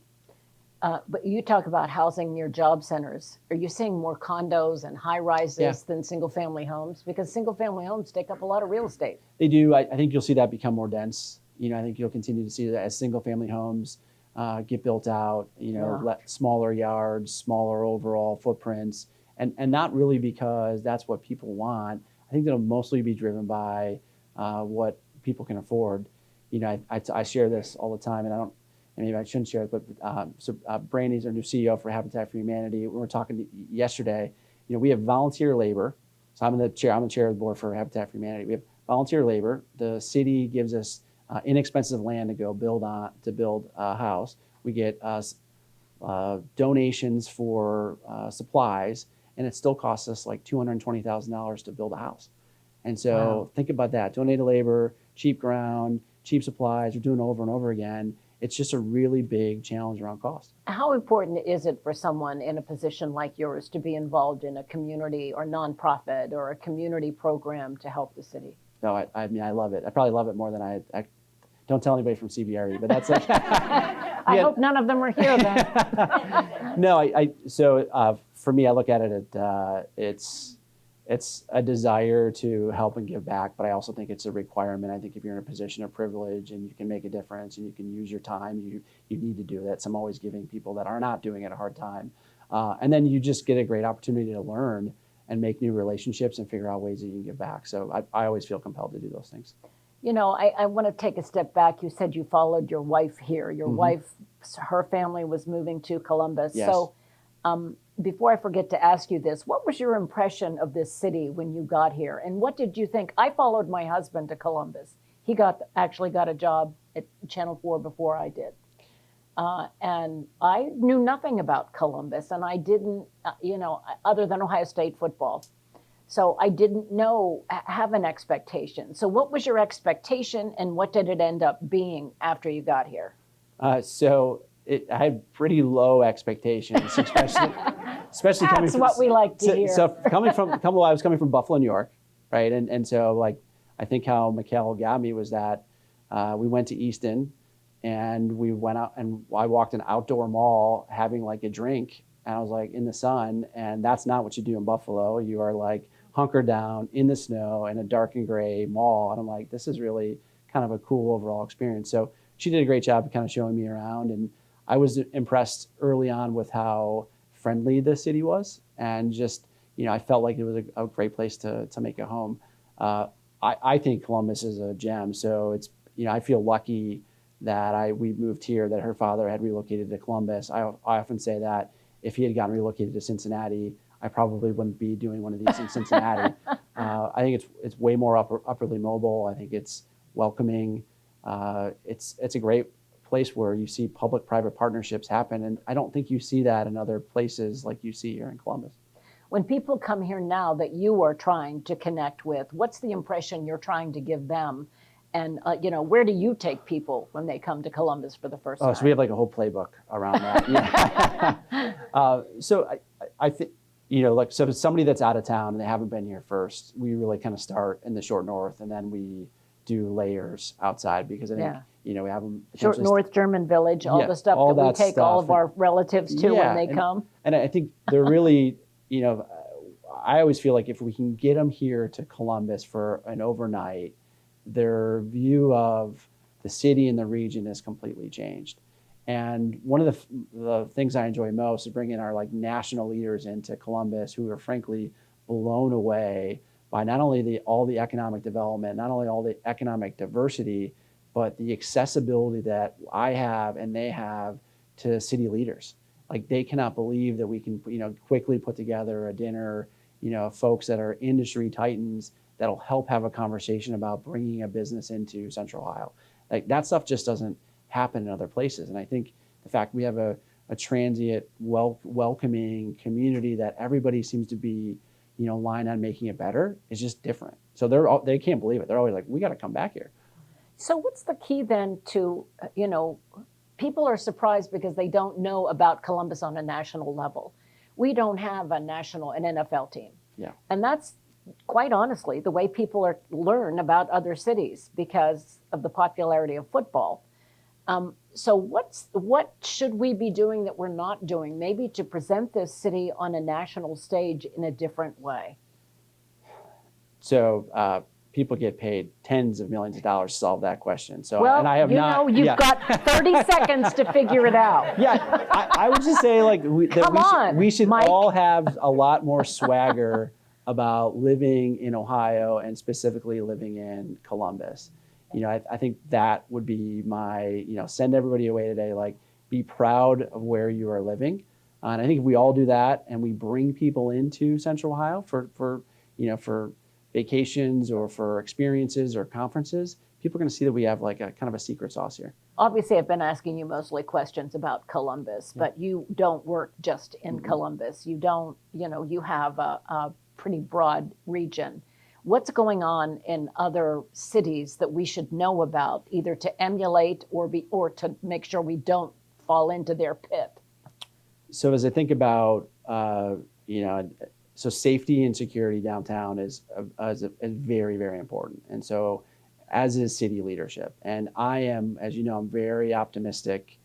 But you talk about housing near job centers. Are you seeing more condos and high rises than single family homes? Because single family homes take up a lot of real estate. They do. I think you'll see that become more dense. I think you'll continue to see that as single family homes get built out, smaller yards, smaller overall footprints, and not really because that's what people want. I think that'll mostly be driven by what people can afford. I share this all the time, and maybe I shouldn't share it, but Brandy's our new CEO for Habitat for Humanity. We were talking yesterday. We have volunteer labor. So I'm the chair of the board for Habitat for Humanity. We have volunteer labor. The city gives us inexpensive land to go build a house. We get donations for supplies, and it still costs us like $220,000 to build a house. And so think about that: donated labor, cheap ground, cheap supplies. We're doing it over and over again. It's just a really big challenge around cost. How important is it for someone in a position like yours to be involved in a community or nonprofit or a community program to help the city? No, I mean, I love it. I probably love it more than I don't tell anybody from CBRE, but that's like. I hope none of them are here then. No, so for me, I look at it it's a desire to help and give back, but I also think it's a requirement. I think if you're in a position of privilege and you can make a difference and you can use your time, you need to do that. So I'm always giving people that are not doing it a hard time. And then you just get a great opportunity to learn and make new relationships and figure out ways that you can give back. So I always feel compelled to do those things. You know, I want to take a step back. You said you followed your wife here. Your wife, her family was moving to Columbus. Yes. So before I forget to ask you this, what was your impression of this city when you got here? And what did you think? I followed my husband to Columbus. He actually got a job at Channel 4 before I did. And I knew nothing about Columbus, and I didn't, other than Ohio State football. So I didn't have an expectation. So what was your expectation, and what did it end up being after you got here? I had pretty low expectations, especially coming That's from. what we like to hear. So I was coming from Buffalo, New York, right? And so like I think how Mikhail got me was that we went to Easton, and we went out, and I walked an outdoor mall having like a drink, and I was like in the sun, and that's not what you do in Buffalo. You are like hunkered down in the snow in a dark and gray mall, and I'm like, this is really kind of a cool overall experience. So she did a great job of kind of showing me around, and I was impressed early on with how friendly the city was, and just, I felt like it was a great place to make a home. I think Columbus is a gem, so it's, I feel lucky that we moved here, that her father had relocated to Columbus. I often say that if he had gotten relocated to Cincinnati, I probably wouldn't be doing one of these in Cincinnati. I think it's way more upwardly mobile. I think it's welcoming. It's a great place where you see public-private partnerships happen, and I don't think you see that in other places like you see here in Columbus. When people come here now that you are trying to connect with, what's the impression you're trying to give them? And where do you take people when they come to Columbus for the first time? So we have like a whole playbook around that. Yeah. So I think, so if it's somebody that's out of town and they haven't been here first, we really kind of start in the short north, and then we do layers outside, because I think, we have them. Short North, German Village, all the stuff that we take all of our relatives to when they come. And I think they're really, I always feel like if we can get them here to Columbus for an overnight, their view of the city and the region has completely changed. And one of the things I enjoy most is bringing our like national leaders into Columbus, who are frankly blown away by not only all the economic development, not only all the economic diversity, but the accessibility that I have and they have to city leaders. Like, they cannot believe that we can, quickly put together a dinner, folks that are industry titans that'll help have a conversation about bringing a business into Central Ohio. Like, that stuff just doesn't happen in other places. And I think the fact we have a transient, welcoming community that everybody seems to be, lined on making it better is just different. So they can't believe it. They're always like, we got to come back here. So what's the key then to, people are surprised because they don't know about Columbus on a national level. We don't have an NFL team. Yeah. And that's quite honestly the way people learn about other cities because of the popularity of football. So what should we be doing that we're not doing, maybe to present this city on a national stage in a different way? So people get paid tens of millions of dollars to solve that question. So, well, and I have you've got 30 seconds to figure it out. Yeah, I would just say we should Mike. all have a lot more swagger about living in Ohio and specifically living in Columbus. I think that would be my, send everybody away today, like, be proud of where you are living. And I think if we all do that and we bring people into Central Ohio for vacations or for experiences or conferences, people are going to see that we have like a kind of a secret sauce here. Obviously, I've been asking you mostly questions about Columbus, but you don't work just in Columbus. You don't, you have a pretty broad region. What's going on in other cities that we should know about, either to emulate or to make sure we don't fall into their pit? So as I think about, so safety and security downtown is very, very important. And so as is city leadership. And I am, as you know, I'm a very optimistic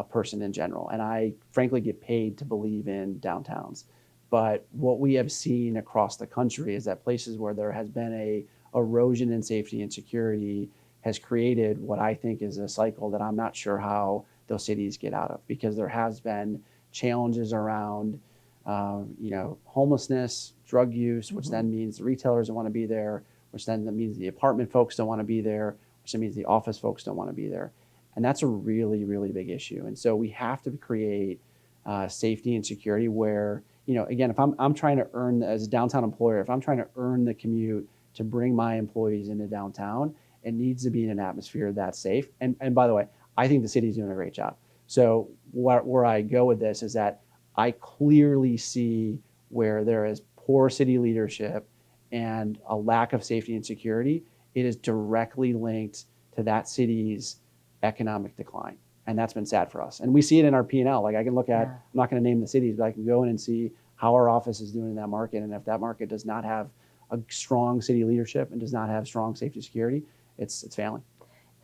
person in general. And I frankly get paid to believe in downtowns. But what we have seen across the country is that places where there has been a erosion in safety and security has created what I think is a cycle that I'm not sure how those cities get out of, because there has been challenges around homelessness, drug use, which then means the retailers don't want to be there, which then means the apartment folks don't want to be there, which then means the office folks don't want to be there. And that's a really, really big issue. And so we have to create safety and security where, again, if I'm trying to earn, as a downtown employer, if I'm trying to earn the commute to bring my employees into downtown, it needs to be in an atmosphere that's safe. And by the way, I think the city's doing a great job. So where I go with this is that I clearly see where there is poor city leadership and a lack of safety and security, it is directly linked to that city's economic decline. And that's been sad for us. And we see it in our P&L. Like I can look at, I'm not going to name the cities, but I can go in and see how our office is doing in that market. And if that market does not have a strong city leadership and does not have strong safety and security, it's failing.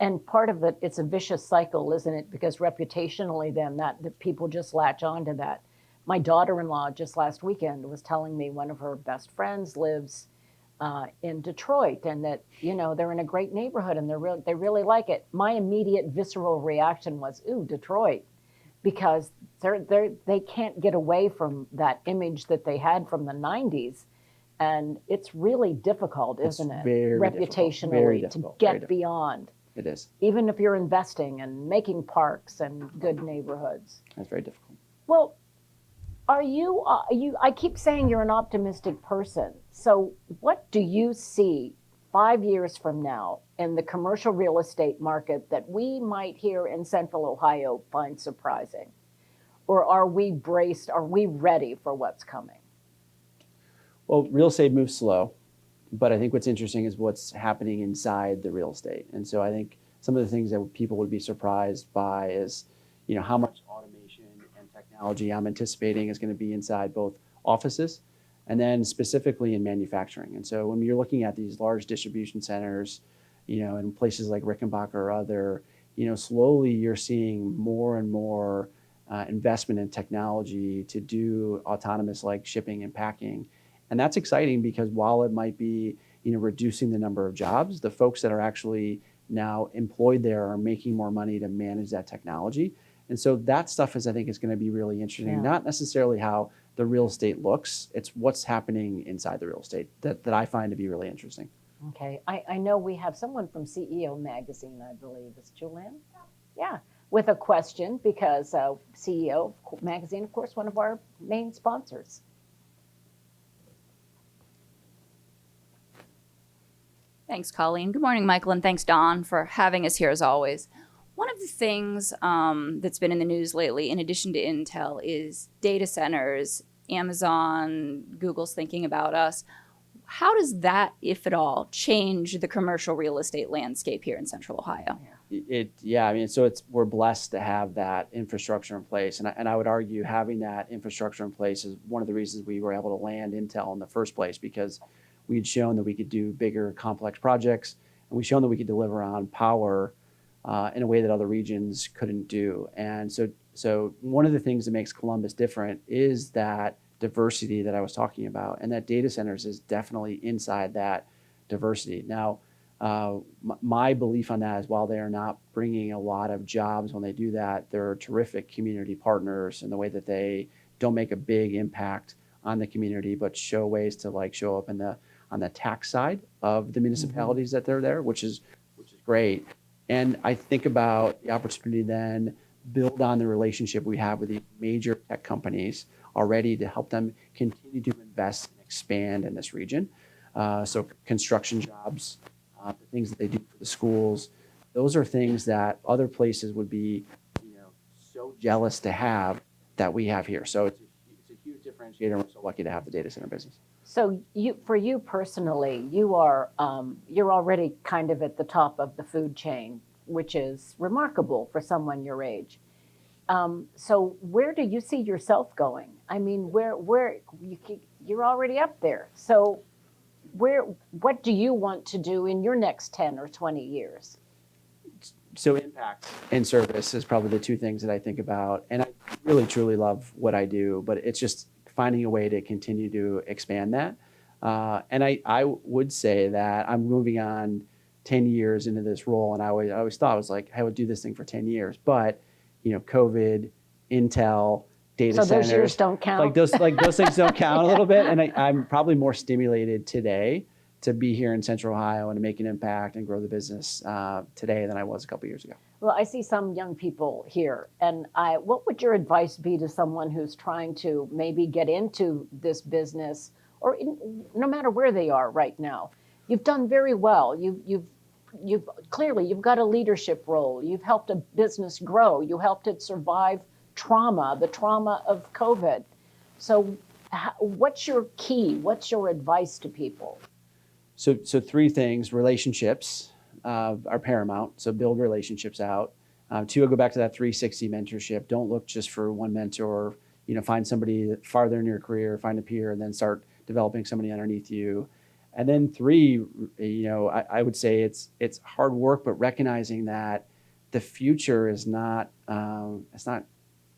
And part of it, it's a vicious cycle, isn't it? Because reputationally then that people just latch on to that. My daughter-in-law just last weekend was telling me one of her best friends lives in Detroit, and that they're in a great neighborhood and they really like it. My immediate visceral reaction was, "Ooh, Detroit," because they can't get away from that image that they had from the '90s, and it's really difficult, isn't it? Reputationally, to get beyond. It is. Even if you're investing and making parks and good neighborhoods. That's very difficult. Well, I keep saying you're an optimistic person. So what do you see 5 years from now in the commercial real estate market that we might here in Central Ohio find surprising? Or are we ready for what's coming? Well, real estate moves slow, but I think what's interesting is what's happening inside the real estate. And so I think some of the things that people would be surprised by is, how much automation and technology I'm anticipating is going to be inside both offices and then specifically in manufacturing. And so when you're looking at these large distribution centers, in places like Rickenbacker or other, slowly you're seeing more and more investment in technology to do autonomous like shipping and packing. And that's exciting because while it might be, reducing the number of jobs, the folks that are actually now employed there are making more money to manage that technology. And so that stuff I think is going to be really interesting, not necessarily how the real estate looks, it's what's happening inside the real estate that I find to be really interesting. Okay, I know we have someone from CEO Magazine, I believe. Is Julian? Yeah, with a question because CEO Magazine, of course, one of our main sponsors. Thanks, Colleen. Good morning, Michael, and thanks, Dawn, for having us here as always. One of the things that's been in the news lately, in addition to Intel, is data centers. Amazon, Google's thinking about us. How does that, if at all, change the commercial real estate landscape here in Central Ohio? We're blessed to have that infrastructure in place. And I would argue having that infrastructure in place is one of the reasons we were able to land Intel in the first place, because we'd shown that we could do bigger, complex projects, and we've shown that we could deliver on power in a way that other regions couldn't do. And so one of the things that makes Columbus different is that diversity that I was talking about, and that data centers is definitely inside that diversity. Now, my belief on that is while they are not bringing a lot of jobs when they do that, they're terrific community partners in the way that they don't make a big impact on the community, but show ways to show up on the tax side of the municipalities that they're there, which is great. And I think about the opportunity then build on the relationship we have with these major tech companies already to help them continue to invest and expand in this region. So construction jobs, the things that they do for the schools, those are things that other places would be, so jealous to have that we have here. So it's a huge differentiator. We're so lucky to have the data center business. So for you personally, you're already kind of at the top of the food chain, which is remarkable for someone your age. So where do you see yourself going? I mean, you're already up there. So what do you want to do in your next 10 or 20 years? So impact and service is probably the two things that I think about. And I really, truly love what I do, but it's just finding a way to continue to expand that. And I would say that I'm moving on 10 years into this role. And I always thought I was like, I would do this thing for 10 years. But, COVID, Intel, data centers. So those years don't count? Those things don't count a little bit. And I'm probably more stimulated today to be here in Central Ohio and to make an impact and grow the business today than I was a couple of years ago. Well, I see some young people here, and what would your advice be to someone who's trying to maybe get into this business, or no matter where they are right now? You've done very well. You've clearly, you've got a leadership role. You've helped a business grow. You helped it survive the trauma of COVID. So what's your key? What's your advice to people? So three things. Relationships are paramount. So build relationships out. Two, I'll go back to that 360 mentorship. Don't look just for one mentor. Find somebody farther in your career, find a peer, and then start developing somebody underneath you. And then three, I would say it's hard work, but recognizing that the future is not it's not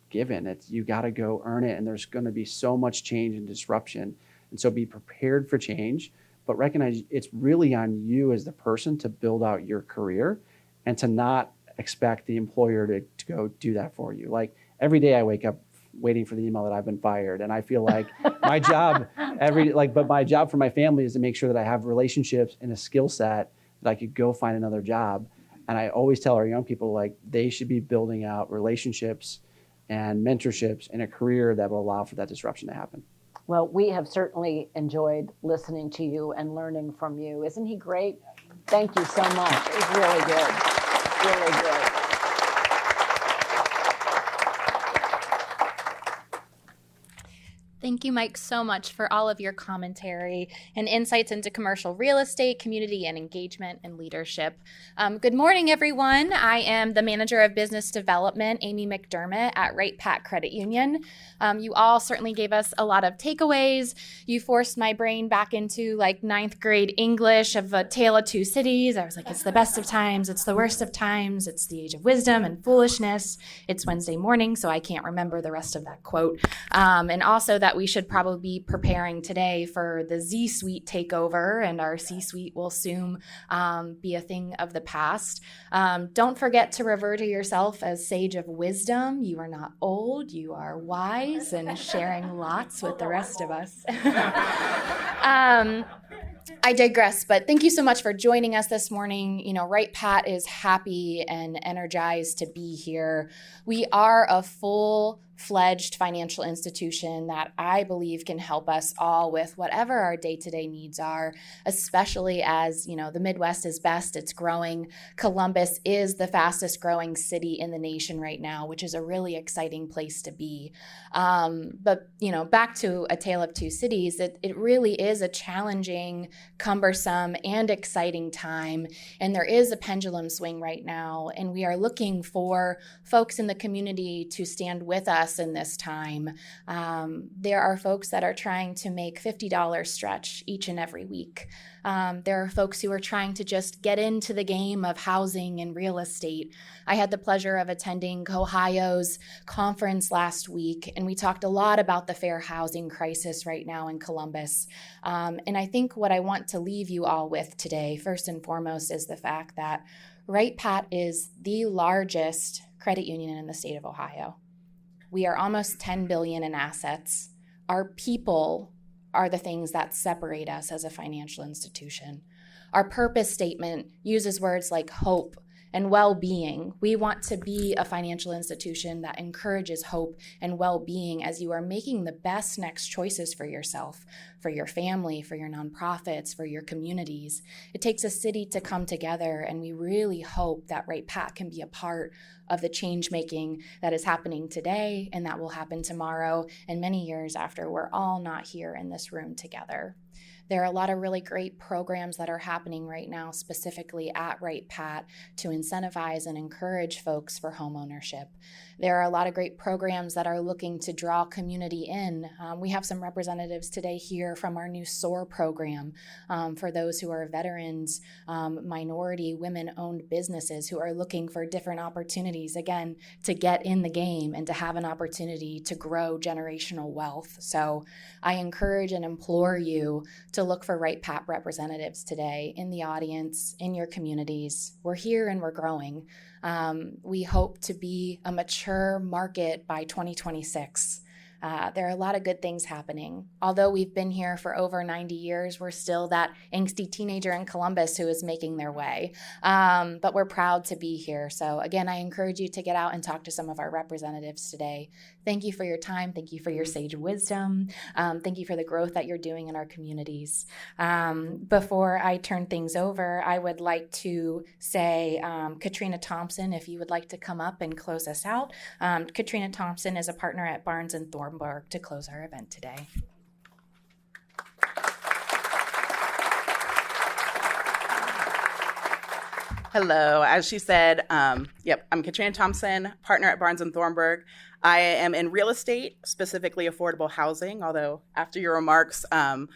given. You got to go earn it, and there's going to be so much change and disruption. And so be prepared for change, but recognize it's really on you as the person to build out your career and to not expect the employer to go do that for you. Like every day I wake up waiting for the email that I've been fired. And I feel like my job but my job for my family is to make sure that I have relationships and a skill set that I could go find another job. And I always tell our young people, like, they should be building out relationships and mentorships and a career that will allow for that disruption to happen. Well, we have certainly enjoyed listening to you and learning from you. Isn't he great? Thank you so much. It was really good. Really good. Thank you, Mike, so much for all of your commentary and insights into commercial real estate, community and engagement, and leadership. Good morning, everyone. I am the Manager of Business Development, Amy McDermott at Wright Pat Credit Union. You all certainly gave us a lot of takeaways. You forced my brain back into like 9th grade English of A Tale of Two Cities. I was like, it's the best of times, it's the worst of times, it's the age of wisdom and foolishness. It's Wednesday morning, so I can't remember the rest of that quote. And also that we should probably be preparing today for the Z-Suite takeover, and our C-Suite will soon be a thing of the past. Don't forget to refer to yourself as sage of wisdom. You are not old, you are wise and sharing lots with the rest of us. I digress, but thank you so much for joining us this morning. Wright Pat is happy and energized to be here. We are a full-fledged financial institution that I believe can help us all with whatever our day-to-day needs are, especially as, the Midwest is best, it's growing. Columbus is the fastest growing city in the nation right now, which is a really exciting place to be. But back to A Tale of Two Cities, it really is a challenging, cumbersome, and exciting time. And there is a pendulum swing right now, and we are looking for folks in the community to stand with us in this time. There are folks that are trying to make $50 stretch each and every week. There are folks who are trying to just get into the game of housing and real estate. I had the pleasure of attending Ohio's conference last week, and we talked a lot about the fair housing crisis right now in Columbus. And I think what I want to leave you all with today, first and foremost, is the fact that Wright Pat is the largest credit union in the state of Ohio. We are almost $10 billion in assets. Our people are the things that separate us as a financial institution. Our purpose statement uses words like hope and well-being. We want to be a financial institution that encourages hope and well-being as you are making the best next choices for yourself, for your family, for your nonprofits, for your communities. It takes a city to come together, and we really hope that Right Pat can be a part of the change making that is happening today and that will happen tomorrow and many years after we're all not here in this room together. There are a lot of really great programs that are happening right now, specifically at Right Pat, to incentivize and encourage folks for homeownership. There are a lot of great programs that are looking to draw community in. We have some representatives today here from our new SOAR program for those who are veterans, minority, women-owned businesses who are looking for different opportunities, again, to get in the game and to have an opportunity to grow generational wealth. So I encourage and implore you to look for Right Pat representatives today in the audience, in your communities. We're here and we're growing. We hope to be a mature market by 2026. There are a lot of good things happening. Although we've been here for over 90 years, we're still that angsty teenager in Columbus who is making their way. But we're proud to be here. So again, I encourage you to get out and talk to some of our representatives today. Thank you for your time. Thank you for your sage wisdom. Thank you for the growth that you're doing in our communities. Before I turn things over, I would like to say, Katrina Thompson, if you would like to come up and close us out. Katrina Thompson is a partner at Barnes & Thornburg to close our event today. Hello, as she said, I'm Katrina Thompson, partner at Barnes & Thornburg. I am in real estate, specifically affordable housing, although after your remarks that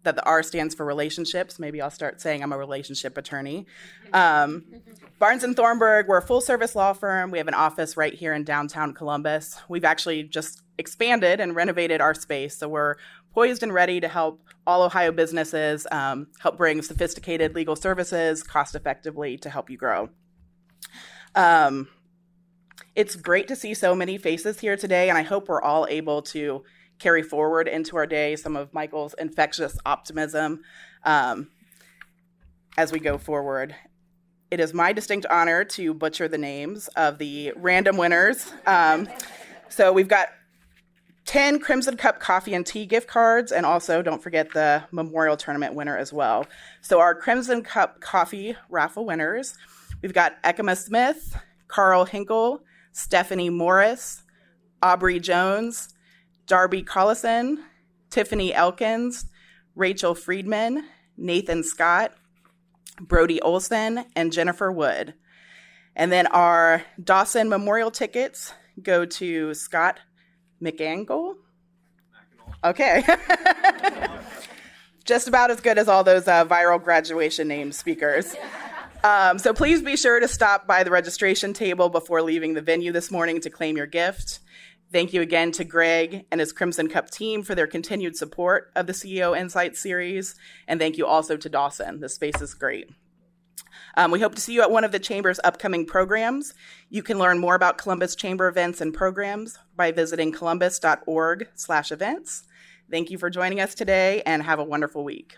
the R stands for relationships, maybe I'll start saying I'm a relationship attorney. Barnes & Thornburg, we're a full-service law firm. We have an office right here in downtown Columbus. We've actually just expanded and renovated our space, so we're poised and ready to help all Ohio businesses help bring sophisticated legal services cost-effectively to help you grow. It's great to see so many faces here today, and I hope we're all able to carry forward into our day some of Michael's infectious optimism as we go forward. It is my distinct honor to butcher the names of the random winners. So we've got 10 Crimson Cup coffee and tea gift cards, and also don't forget the Memorial Tournament winner as well. So our Crimson Cup coffee raffle winners, we've got Ekema Smith, Carl Hinkle, Stephanie Morris, Aubrey Jones, Darby Collison, Tiffany Elkins, Rachel Friedman, Nathan Scott, Brody Olson, and Jennifer Wood. And then our Dawson Memorial tickets go to Scott McAngle. Okay. Just about as good as all those viral graduation name speakers. So please be sure to stop by the registration table before leaving the venue this morning to claim your gift. Thank you again to Greg and his Crimson Cup team for their continued support of the CEO Insights series. And thank you also to Dawson. This space is great. We hope to see you at one of the Chamber's upcoming programs. You can learn more about Columbus Chamber events and programs by visiting columbus.org/events. Thank you for joining us today and have a wonderful week.